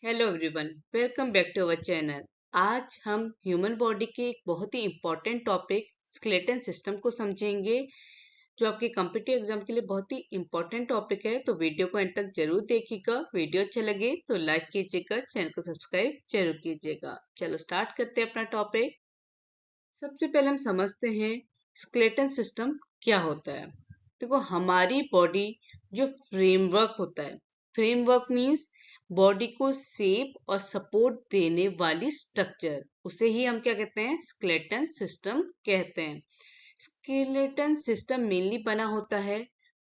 Hello everyone, welcome back to our channel. आज हम human body के एक बहुत ही इम्पोर्टेंट टॉपिक स्केलेटन सिस्टम को समझेंगे, जो आपके कॉम्पिटिटिव एग्जाम के लिए बहुत ही इम्पोर्टेंट टॉपिक है। तो वीडियो को अंत तक जरूर देखिएगा। वीडियो अच्छा लगे तो लाइक कीजिएगा, चैनल को सब्सक्राइब जरूर कीजिएगा। चलो स्टार्ट करते हैं अपना टॉपिक। सबसे पहले हम समझते हैं स्केलेटन सिस्टम क्या होता है। देखो, हमारी बॉडी जो फ्रेमवर्क होता है, फ्रेमवर्क मीन्स बॉडी को शेप और सपोर्ट देने वाली स्ट्रक्चर, उसे ही हम क्या कहते हैं, स्केलेटन सिस्टम कहते हैं। स्केलेटन सिस्टम मेनली बना होता है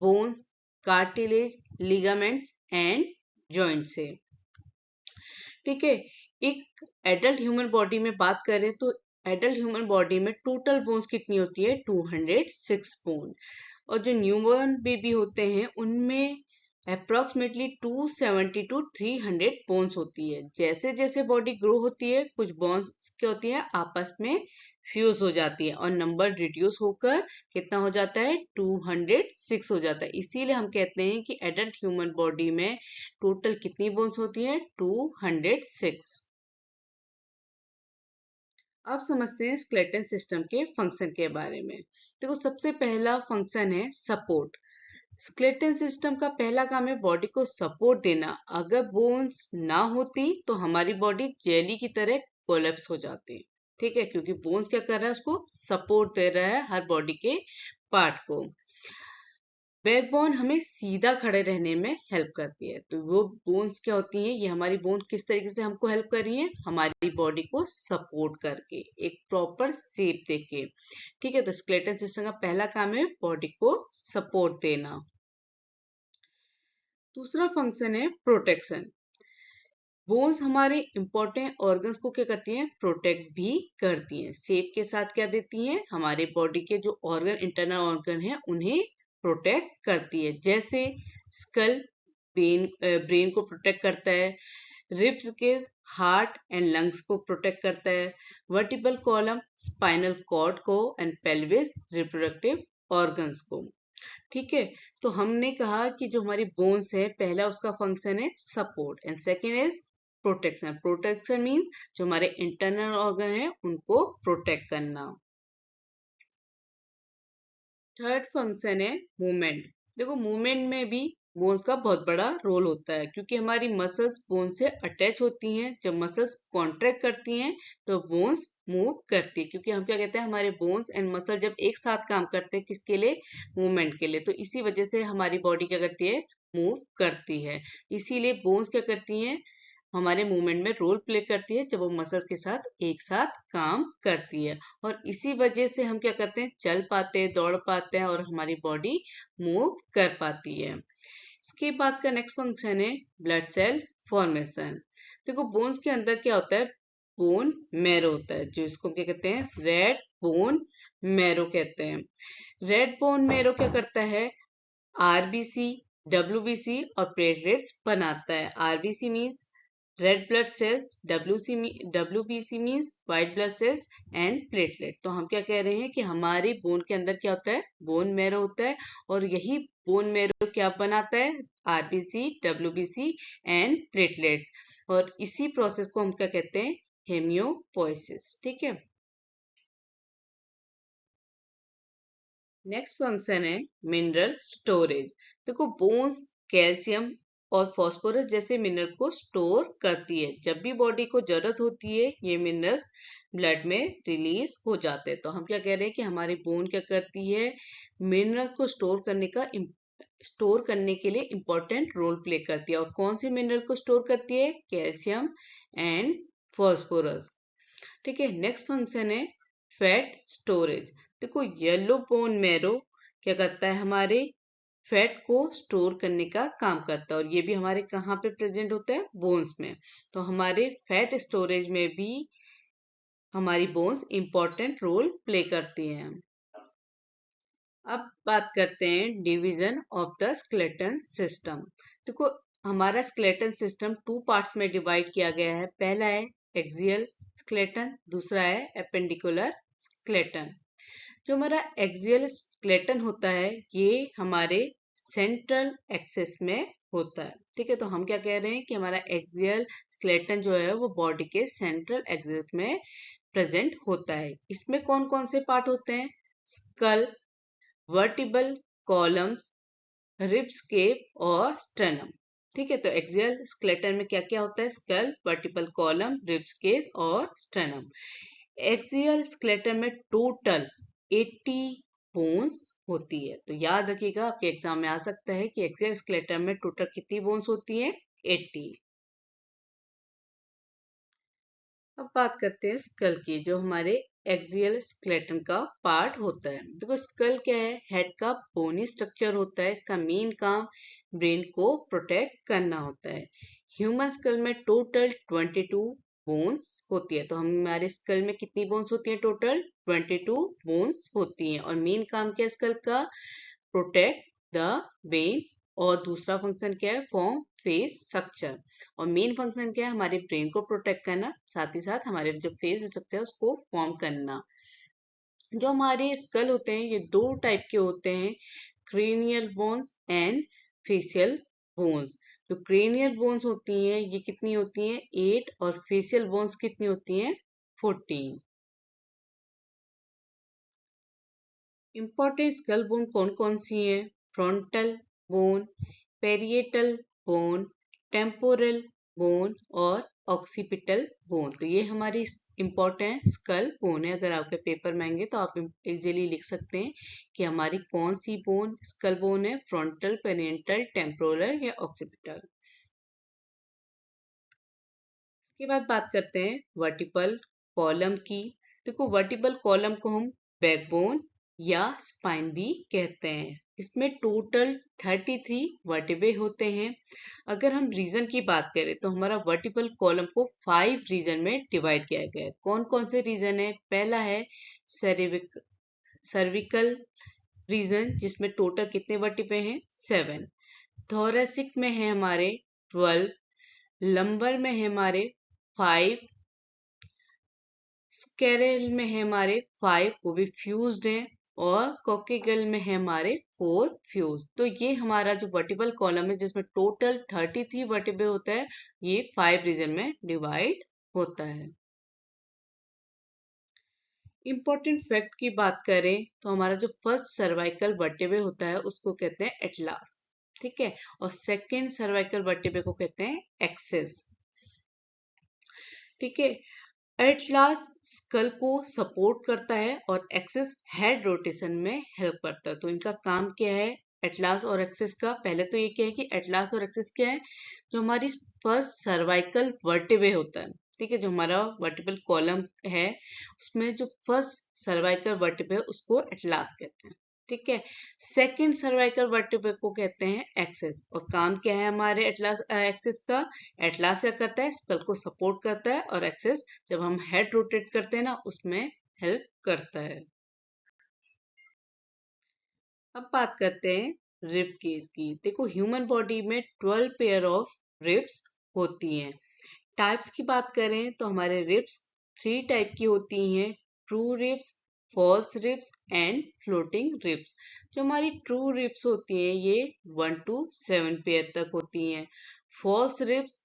bones, cartilage, ligaments and joint से। ठीक है, एक एडल्ट ह्यूमन बॉडी में बात करें तो एडल्ट ह्यूमन बॉडी में टोटल बोन्स कितनी होती है, 206 बोन। और जो न्यूबॉर्न बेबी होते हैं उनमें अप्रोक्सीमेटली 270 टू 300 बोन्स होती है। जैसे जैसे बॉडी ग्रो होती है, कुछ बोन्स क्या होती है, आपस में फ्यूज हो जाती है और नंबर रिड्यूस होकर कितना हो जाता है, 206 हो जाता है। इसीलिए हम कहते हैं कि एडल्ट ह्यूमन बॉडी में टोटल कितनी बोन्स होती है, 206। अब समझते हैं स्केलेटन सिस्टम के फंक्शन के बारे में। देखो, सबसे पहला फंक्शन है सपोर्ट। स्केलेटन सिस्टम का पहला काम है बॉडी को सपोर्ट देना। अगर बोन्स ना होती तो हमारी बॉडी जेली की तरह कोलैप्स हो जाती। ठीक है, क्योंकि बोन्स क्या कर रहा है, उसको सपोर्ट दे रहा है हर बॉडी के पार्ट को। बैकबोन हमें सीधा खड़े रहने में हेल्प करती है। तो वो बोन्स क्या होती हैं, ये हमारी बोन किस तरीके से हमको हेल्प कर रही है, हमारी बॉडी को सपोर्ट करके, एक प्रॉपर शेप देके। ठीक है, तो स्केलेटन सिस्टम का पहला काम है बॉडी को सपोर्ट देना। दूसरा फंक्शन है प्रोटेक्शन। बोन्स हमारे इंपॉर्टेंट ऑर्गन्स को क्या करती हैं, प्रोटेक्ट भी करती हैं। शेप के साथ क्या देती हैं, हमारे बॉडी के जो ऑर्गन, इंटरनल ऑर्गन है, उन्हें प्रोटेक्ट करती है। जैसे स्कल ब्रेन को प्रोटेक्ट करता है, रिब्स के हार्ट एंड लंग्स को प्रोटेक्ट करता है, वर्टिब्रल कॉलम स्पाइनल कॉर्ड को एंड पेल्विस रिप्रोडक्टिव ऑर्गन्स को। ठीक है, तो हमने कहा कि जो हमारी बोन्स है, पहला उसका फंक्शन है support and second is protection. Protection means जो हमारे इंटरनल ऑर्गन है उनको प्रोटेक्ट करना। थर्ड फंक्शन है मूवमेंट। देखो, मूवमेंट में भी बोन्स का बहुत बड़ा रोल होता है, क्योंकि हमारी मसल्स बोन से अटैच होती हैं। जब मसल्स कॉन्ट्रैक्ट करती हैं तो बोन्स मूव करती है, क्योंकि हम क्या कहते हैं, हमारे बोन्स एंड मसल जब एक साथ काम करते हैं, किसके लिए, मूवमेंट के लिए। तो इसी वजह से हमारी बॉडी क्या करती है, मूव करती है। इसीलिए बोन्स क्या करती हैं, हमारे मूवमेंट में रोल प्ले करती है जब वो मसल्स के साथ एक साथ काम करती है। और इसी वजह से हम क्या करते हैं, चल पाते हैं, दौड़ पाते हैं और हमारी बॉडी मूव कर पाती है। इसके बाद का नेक्स्ट फंक्शन है ब्लड सेल फॉर्मेशन। देखो, बोन्स के अंदर क्या होता है, बोन मैरो होता है, जो इसको क्या कहते हैं, रेड बोन मैरो कहते हैं। रेड बोन मैरो क्या करता है, आरबीसी, डब्ल्यूबीसी और प्लेटलेट्स बनाता है। RBC means red blood cells, WBC means white blood cells and platelet. तो हम क्या कह रहे हैं कि हमारे बोन के अंदर क्या होता है, बोन मैरो होता है, और यही बोन मैरो क्या बनाता है, आरबीसी, डब्ल्यूबीसी एंड प्लेटलेट्स। और इसी प्रोसेस को हम क्या कहते हैं, हेमियोपोइसिस। ठीक है, नेक्स्ट फंक्शन है मिनरल स्टोरेज। देखो, बोन्स कैल्शियम और फास्फोरस जैसे मिनरल को स्टोर करती है। जब भी बॉडी को जरूरत होती है, ये मिनरल्स ब्लड में रिलीज हो जाते हैं। तो हम क्या कह रहे हैं कि हमारी बोन क्या करती है, मिनरल्स को स्टोर करने के लिए इंपॉर्टेंट रोल प्ले करती है। और कौन सी मिनरल को स्टोर करती है, कैल्शियम एंड फास्फोरस। ठीक है, नेक्स्ट फंक्शन है फैट स्टोरेज। देखो, येलो बोन मैरो क्या करता है, हमारे फैट को स्टोर करने का काम करता है। और ये भी हमारे कहाँ पे प्रेजेंट होता है, बोन्स में। तो हमारे फैट स्टोरेज में भी हमारी बोन्स इंपॉर्टेंट रोल प्ले करती हैं। अब बात करते हैं division of the skeleton system. देखो, हमारा स्केलेटन सिस्टम टू पार्ट्स में डिवाइड किया गया है। पहला है एक्सियल स्केलेटन, दूसरा है एपेंडिकुलर स्केलेटन। जो हमारा एक्सियल स्केलेटन होता है, ये हमारे सेंट्रल एक्सिस में होता है। ठीक है, तो हम क्या कह रहे हैं कि हमारा एक्सियल स्केलेटन जो है वो बॉडी के सेंट्रल एक्सिस में प्रेजेंट होता है। इसमें कौन कौन से पार्ट होते हैं? Skull, vertebral column, ribs cage और स्टर्नम। ठीक है, तो एक्सियल स्केलेटन में क्या क्या होता है? Skull, vertebral column, ribs cage और स्टर्नम। एक्सियल स्केलेटन में टोटल 80 बोन्स होती है। तो याद रखिएगा, आपके एग्जाम में आ सकता है कि एक्सियल स्केलेटन में टोटल कितनी बोन्स होती है? 80। अब बात करते हैं स्कल की, जो हमारे एक्सियल स्केलेटन का पार्ट होता है। देखो, स्कल क्या है? हेड का बोनी स्ट्रक्चर होता है। इसका मेन काम ब्रेन को प्रोटेक्ट करना होता है। ह्यूमन स्कल में टोटल 22 बोन्स होती है। तो हमारे स्कल में कितनी बोन्स होती है? टोटल 22 बोन्स होती हैं। और मेन काम क्या है स्कल का? Protect the brain. और दूसरा फंक्शन क्या है? Form face structure. और मेन फंक्शन क्या है? हमारे ब्रेन को प्रोटेक्ट करना, साथ ही साथ हमारे जो फेस स्ट्रक्चर है उसको फॉर्म करना। जो हमारे स्कल होते हैं ये दो टाइप के होते हैं, cranial bones and facial bones. जो क्रेनियल बोन्स होती हैं ये कितनी होती हैं? 8। और फेशियल बोन्स कितनी होती हैं? 14। इंपॉर्टेंट स्कल बोन कौन कौन सी है? Frontal bone, parietal bone, temporal bone और ऑक्सीपिटल बोन। तो ये हमारी इंपॉर्टेंट स्कल बोन है। अगर आपके पेपर में आएंगे तो आप इजीली लिख सकते हैं कि हमारी कौन सी बोन स्कल बोन है, फ्रंटल, पेरिएटल, टेम्पोरल या ऑक्सीपिटल। इसके बाद बात करते हैं वर्टिबल कॉलम की। देखो, वर्टिबल कॉलम को हम बैकबोन या स्पाइन भी कहते हैं। इसमें टोटल 33 वर्टिब्रे होते हैं। अगर हम रीजन की बात करें तो हमारा वर्टिबल कॉलम को 5 रीजन में डिवाइड किया गया है। कौन कौन से रीजन है? पहला है सर्विकल रीजन, जिसमें टोटल कितने वर्टिब्रे हैं? 7। थोरेसिक में है हमारे 12। लंबर में है हमारे 5। स्केरल में है हमारे 5, वो भी फ्यूज्ड हैं। और कोक्सीगल में है हमारे 4 फ्यूज। तो ये हमारा जो वर्टिबल कॉलम है जिसमें टोटल 33 वर्टिब्रे होता है, ये 5 रीजन में डिवाइड होता है। इंपॉर्टेंट फैक्ट की बात करें तो हमारा जो फर्स्ट सर्वाइकल वर्टिब्रे होता है उसको कहते हैं एटलास। ठीक है, और सेकेंड सर्वाइकल वर्टिब्रे को कहते हैं एक्सिस। ठीक है, एटलास स्कल को सपोर्ट करता है और एक्सिस हेड रोटेशन में हेल्प करता है। तो इनका काम क्या है एटलास और एक्सिस का? पहले तो ये क्या है कि एटलास और एक्सिस क्या है? जो हमारी फर्स्ट सर्वाइकल वर्टिब्रे होता है, ठीक है, जो हमारा वर्टिबल कॉलम है उसमें जो फर्स्ट सर्वाइकल वर्टिब्रे है उसको एटलास कहते हैं। ठीक है, सेकंड सर्वाइकल वर्टिब्रे को कहते हैं एक्सिस। और काम क्या है हमारे एटलास एक्सिस का? एटलास क्या करता है? स्कल को सपोर्ट करता है, और एक्सिस जब हम हेड रोटेट करते हैं ना उसमें हेल्प करता है। अब बात करते हैं रिब केज की। देखो, ह्यूमन बॉडी में 12 पेयर ऑफ रिब्स होती हैं। टाइप्स की बात करें तो हमारे रिब्स 3 टाइप की होती हैं, true ribs, false ribs and floating ribs. जो हमारी ट्रू रिब्स होती हैं ये 1 to 7 पेयर तक होती हैं। फॉल्स रिब्स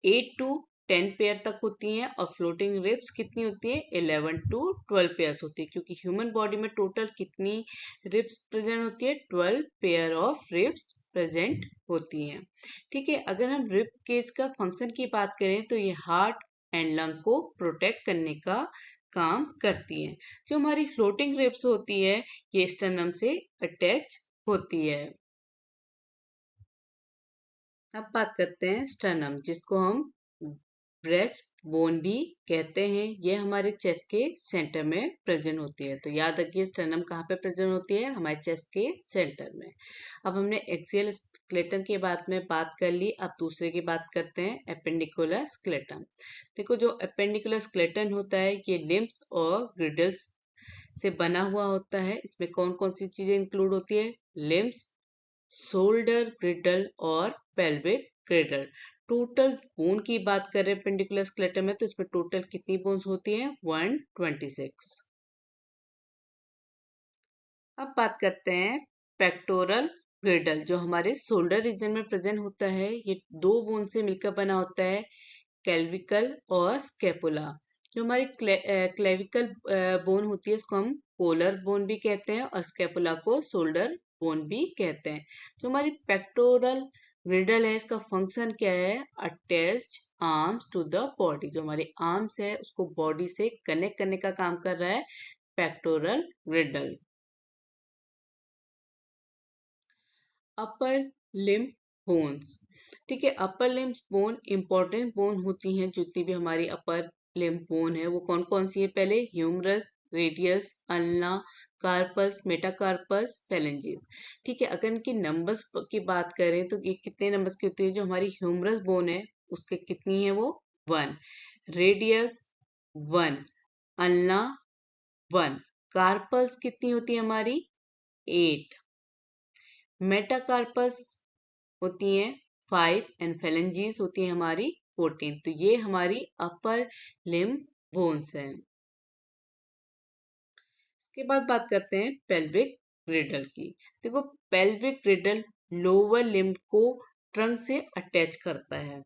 8 to 10 पेयर तक होती हैं। और फ्लोटिंग रिब्स कितनी होती है? 11 to 12 पेयर्स होती है। क्योंकि ह्यूमन बॉडी में टोटल कितनी रिब्स प्रेजेंट होती है? 12 पेयर ऑफ रिब्स प्रेजेंट होती हैं। ठीक है, अगर हम रिब केज का फंक्शन की बात करें तो ये हार्ट एंड लंग को प्रोटेक्ट करने का काम करती है। जो हमारी फ्लोटिंग रिब्स होती है ये स्टर्नम से अटैच होती है। अब बात करते हैं स्टर्नम, जिसको हम ब्रेस्ट बोन भी कहते हैं। ये हमारे चेस्ट के सेंटर में प्रेजेंट होती है। तो याद रखिए स्टर्नम कहाँ पे प्रेजेंट होती है? हमारे चेस्ट के सेंटर में। अब हमने एक्सियल स्केलेटन के बारे में बात कर ली, अब दूसरे की बात करते हैं एपेंडिकुलर स्केलेटन। देखो, जो एपेंडिकुलर स्केलेटन होता है ये लिम्स और ग्रिडल्स से बना हुआ होता है। इसमें कौन कौन सी चीजें इंक्लूड होती है? लिम्स, शोल्डर ग्रिडल और पेल्विक ग्रिडल। टोटल बोन की बात करें पेंडिकुलर स्केलेटन में तो इसमें टोटल कितनी बोन्स होती हैं? 126। अब बात करते हैं पेक्टोरल ग्रेडल जो हमारे शोल्डर रीजन में प्रेजेंट होता है, ये दो बोन से मिलकर बना होता है, कैल्विकल और स्केपुला। जो हमारी क्लेविकल बोन होती है उसको हम पोलर बोन भी कहते हैं और स्केपुला को शोल्डर बोन भी कहते हैं। जो हमारी पेक्टोरल ग्रिडल है, इसका फंक्शन क्या है? Attached arms to the body. जो हमारे आर्म्स है उसको बॉडी से कनेक्ट करने का काम कर रहा है पेक्टोरल ग्रिडल। अपर लिम्ब बोन्स, ठीक है, upper limb bone important bone होती हैं। जितनी भी हमारी अपर लिम्ब बोन है वो कौन कौन सी है? पहले humerus, radius, ulna, carpus, metacarpus, phalanges. ठीक है, अगर इनकी नंबर्स की बात करें तो ये कितने नंबर्स की होती है? जो हमारी ह्यूमरस बोन है उसके कितनी है? वो 1, रेडियस 1, अल्ना 1, कार्पल्स कितनी होती है हमारी? 8, मेटाकार्पस होती हैं 5 एंड फेलेंजीज होती है हमारी 14। तो ये हमारी अपर लिम्ब बोन्स हैं। इसके बाद बात करते हैं पेल्विक ग्रिडल की। देखो, पेल्विक ग्रिडल लोअर लिम्ब को ट्रंक से अटैच करता है।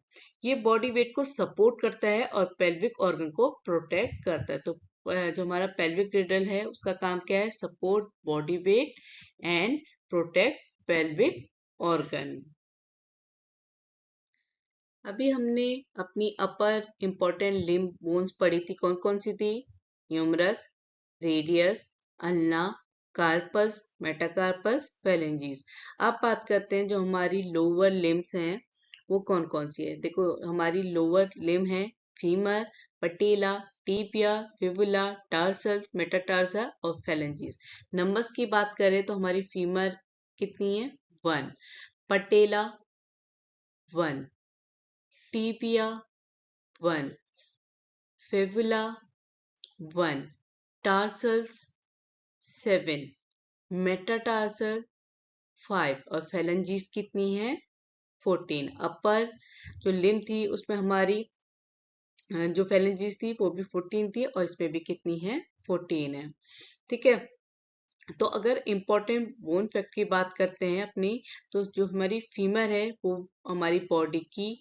ये बॉडी वेट को सपोर्ट करता है और पेल्विक ऑर्गन को प्रोटेक्ट करता है। तो जो हमारा पेल्विक ग्रिडल है उसका काम क्या है? Support body weight and protect pelvic organ. अभी हमने अपनी अपर इम्पोर्टेंट लिम्ब बोन्स पढ़ी थी, कौन कौन सी थी? Humerus, radius, ulna, carpus, metacarpus, phalanges. अब बात करते हैं जो हमारी लोअर लिम्ब्स हैं वो कौन कौन सी है। देखो, हमारी लोअर लिम्ब है फीमर, पटेला, टीबिया, फिबुला, टार्सल्स, मेटाटार्सा और फेलेंजीज। नंबर्स की बात करें तो हमारी फीमर कितनी है? 1, पटेला 1, टीबिया 1, फिबुला 1, टार्सल्स 7, मेटाटार्सल 5 और फेलेंजीज कितनी है? 14। अपर जो लिम्ब थी उसमें हमारी जो फेलेंजीज थी वो भी 14 थी और इसमें भी कितनी है? 14 है। ठीक है, तो अगर इम्पोर्टेंट बोन फैक्ट की बात करते हैं अपनी, तो जो हमारी फीमर है वो हमारी बॉडी की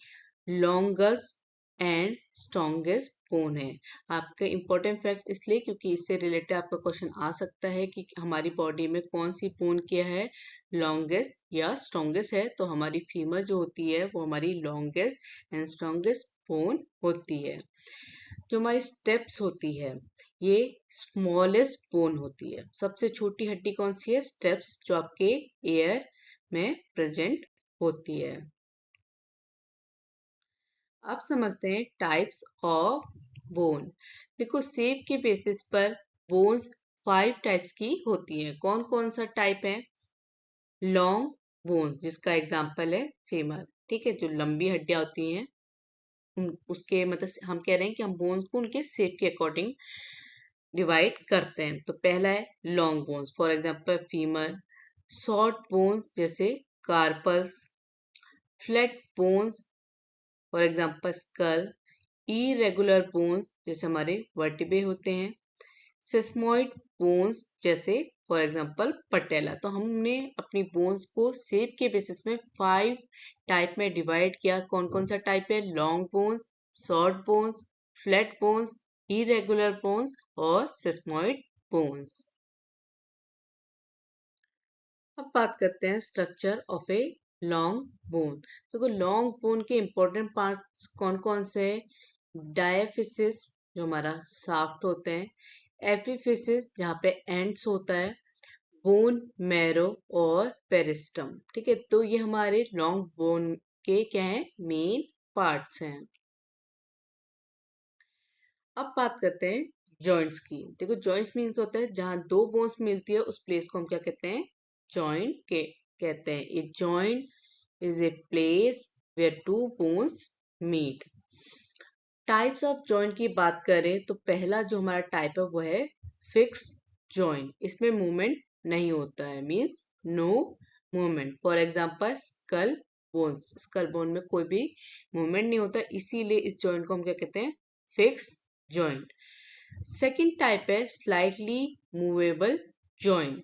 लॉन्गेस्ट एंड स्ट्रॉन्गेस्ट बोन है। आपका इम्पोर्टेंट फैक्ट इसलिए क्योंकि इससे रिलेटेड आपका क्वेश्चन आ सकता है कि हमारी बॉडी में कौन सी बोन क्या है? लॉन्गेस्ट या स्ट्रॉन्गेस्ट है। तो हमारी फीमर जो होती है वो हमारी लॉन्गेस्ट एंड स्ट्रॉन्गेस्ट बोन होती है। जो हमारी स्टेप्स होती है ये स्मॉलेस्ट बोन होती है। सबसे छोटी हड्डी कौन सी है? स्टेप्स, जो आपके एयर में प्रेजेंट होती है। अब समझते हैं टाइप्स ऑफ बोन। देखो, शेप के बेसिस पर बोन्स 5 टाइप्स की होती हैं। कौन कौन सा टाइप है? लॉन्ग बोन, जिसका एग्जांपल है फीमर। ठीक है, जो लंबी हड्डियां होती हैं उसके मतलब हम कह रहे हैं कि हम बोन्स को उनके शेप के अकॉर्डिंग डिवाइड करते हैं। तो पहला है long bones, for example femur. Short bones जैसे carpals. Flat bones for example skull. Irregular bones जैसे हमारे वर्टिब्रे होते हैं। सिस्मोइड बोन्स जैसे फॉर एग्जांपल पटेला। तो हमने अपनी बोन्स को शेप के बेसिस में 5 टाइप में डिवाइड किया। कौन कौन सा टाइप है? Long bones, short bones, flat bones, irregular bones और सिस्मोइड बोन्स। अब बात करते हैं structure of a long bone. तो लॉन्ग बोन के इंपॉर्टेंट पार्ट्स कौन कौन से हैं? डायफिसिस जो हमारा शाफ्ट होते हैं, एपिफिसिस जहाँ पे एंड्स होता है, बोन मैरो और पेरिस्टम। ठीक है, तो ये हमारे लॉन्ग बोन के क्या है? मेन पार्ट्स हैं। अब बात करते हैं जॉइंट्स की। देखो, जॉइंट्स मीन्स होता है जहां दो बोन्स मिलती है उस प्लेस को हम क्या कहते हैं? जॉइंट के कहते हैं। A joint is a place where two bones meet. Types of joint की बात करें तो पहला जो हमारा टाइप है वो है फिक्स जॉइंट। इसमें मूवमेंट नहीं होता है, means no movement. For example skull bones, skull bone में कोई भी मूवमेंट नहीं होता, इसीलिए इस जॉइंट को हम क्या कहते हैं? Fix joint. सेकेंड टाइप है स्लाइटली मूवेबल जॉइंट।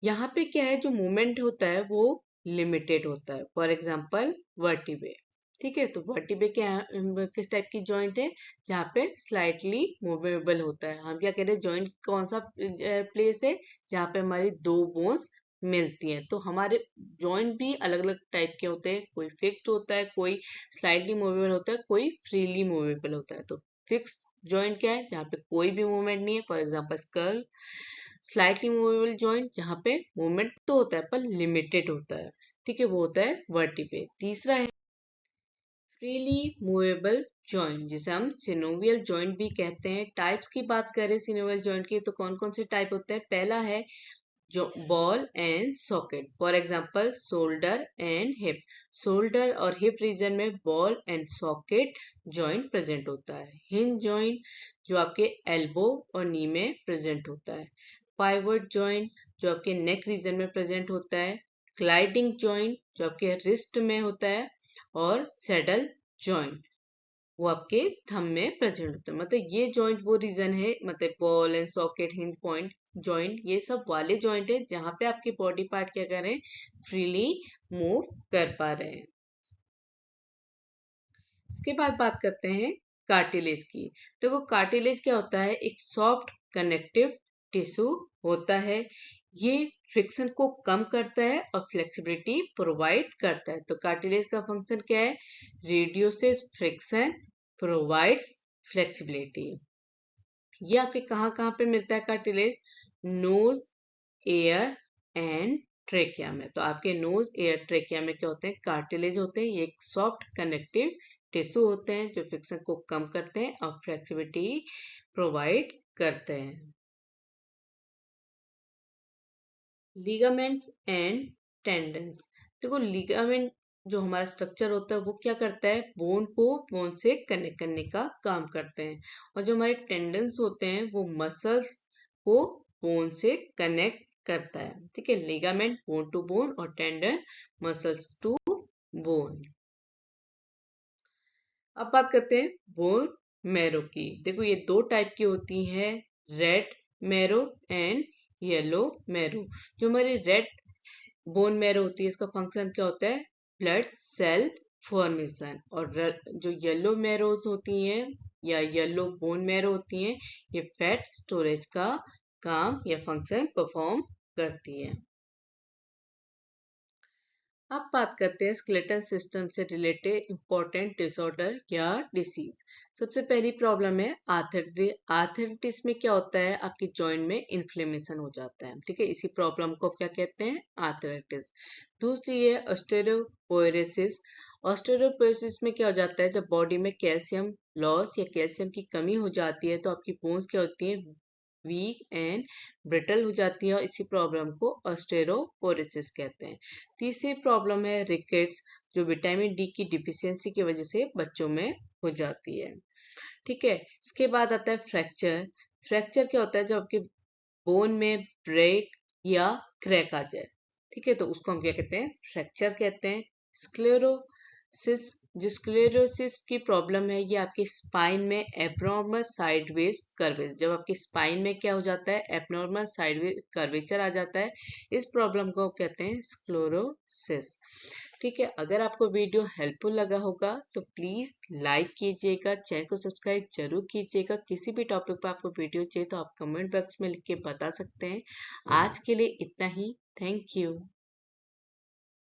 यहाँ पे क्या है? जो मूवमेंट होता है वो लिमिटेड होता है। For example vertebrae. ठीक है, तो वर्टिब्रे किस टाइप की जॉइंट है, जहाँ पे स्लाइटली मूवेबल होता है। हम क्या कह रहे हैं, जॉइंट कौन सा प्लेस है जहाँ पे हमारी दो बोन्स मिलती हैं। तो हमारे जॉइंट भी अलग अलग टाइप के होते हैं, कोई फिक्स्ड होता है, कोई स्लाइटली मूवेबल होता है, कोई फ्रीली मूवेबल होता है। तो फिक्स्ड जॉइंट क्या है, जहाँ पे कोई भी मूवमेंट नहीं है। For example skull. Slightly movable joint, जहाँ पे मूवमेंट तो होता है पर लिमिटेड होता है। ठीक है, वो होता है वर्टिब्रे। तीसरा है फ्रीली मूवेबल जॉइंट, जिसे हम सिनोवियल जॉइंट भी कहते हैं। टाइप्स की बात करें सिनोवियल जॉइंट की, तो कौन कौन से टाइप होते हैं। पहला है जो ball and socket. For example shoulder and hip. Shoulder और हिप रीजन में ball and socket joint present होता है। हिंज जॉइंट जो आपके एल्बो और नी में प्रेजेंट होता है। पाइवट जॉइंट जो आपके नेक रीजन में प्रेजेंट होता है। ग्लाइडिंग जॉइंट जो आपके रिस्ट में होता है। और सैडल जॉइंट वो आपके थंब में प्रेजेंट होता है। मतलब ये जॉइंट वो रीजन है, मतलब ball and socket, hinge point joint, ये सब वाले जॉइंट है जहाँ पे आपके बॉडी पार्ट क्या कर रहे हैं, फ्रीली मूव कर पा रहे हैं। इसके बाद बात करते हैं कार्टिलेज की। देखो कार्टिलेज क्या होता है, एक सॉफ्ट कनेक्टिव टिश्यू होता है। ये फ्रिक्शन को कम करता है और फ्लेक्सिबिलिटी प्रोवाइड करता है। तो कार्टिलेज का फंक्शन क्या है, रिड्यूसेस फ्रिक्शन, प्रोवाइड्स फ्लेक्सिबिलिटी। ये आपके कहाँ कहाँ पे मिलता है cartilage, nose, ear and trachea में। तो आपके नोज, एयर, ट्रेकिया में क्या होते हैं, कार्टिलेज होते हैं। ये एक सॉफ्ट कनेक्टिव टिश्यू होते हैं जो फ्रिक्शन को कम करते हैं और फ्लेक्सिबिलिटी प्रोवाइड करते हैं। Ligaments and tendons. देखो लिगामेंट जो हमारा स्ट्रक्चर होता है वो क्या करता है, बोन को बोन से कनेक्ट करने का काम करते हैं। और जो हमारे टेंडन्स होते हैं वो मसल्स को बोन से कनेक्ट करता है। ठीक है, लिगामेंट बोन टू बोन और टेंडन मसल्स टू बोन। अब बात करते हैं बोन मैरो की। देखो ये दो टाइप की होती हैं, red marrow and yellow marrow. जो हमारी रेड बोन मैरो होती है, इसका फंक्शन क्या होता है, ब्लड सेल फॉर्मेशन। और जो येलो मैरोज होती हैं या येलो बोन मैरो होती हैं, ये फैट स्टोरेज का काम या फंक्शन परफॉर्म करती है। अब बात करते हैं स्केलेटल सिस्टम से रिलेटेड इंपॉर्टेंट डिसऑर्डर या डिसीज। सबसे पहली प्रॉब्लम है आर्थराइटिस। आर्थराइटिस में क्या होता है, आपकी जॉइंट में इन्फ्लेमेशन हो जाता है। ठीक है, इसी प्रॉब्लम को क्या कहते हैं, आर्थराइटिस। दूसरी है ऑस्टियोपोरोसिस। ऑस्टियोपोरोसिस में क्या हो जाता है, जब बॉडी में कैल्शियम लॉस या कैल्शियम की कमी हो जाती है तो आपकी बोन्स क्या होती है, वीक एंड ब्रिटल हो जाती है और इसी प्रॉब्लम को ऑस्टियोपोरोसिस कहते हैं। तीसरी प्रॉब्लम है रिकेट्स, जो विटामिन डी की डिफिशियंसी की वजह से बच्चों में हो जाती है। ठीक है, इसके बाद आता है फ्रैक्चर। फ्रैक्चर क्या होता है, जब आपके बोन में ब्रेक या क्रैक आ जाए। ठीक है, तो उसको हम क्या कहते हैं, फ्रैक्चर कहते हैं। स्क्लेरोसिस, जो स्क्लेरोसिस की प्रॉब्लम है, ये आपकी स्पाइन में एब्नॉर्मल साइडवेज कर्वेचर, जब आपकी स्पाइन में क्या हो जाता है, एब्नॉर्मल साइडवेज कर्वेचर आ जाता है, इस प्रॉब्लम को कहते हैं स्क्लेरोसिस। ठीक है, अगर आपको वीडियो हेल्पफुल लगा होगा तो प्लीज लाइक कीजिएगा, चैनल को सब्सक्राइब जरूर कीजिएगा। किसी भी टॉपिक पर आपको वीडियो चाहिए तो आप कमेंट बॉक्स में लिख के बता सकते हैं। आज के लिए इतना ही, थैंक यू।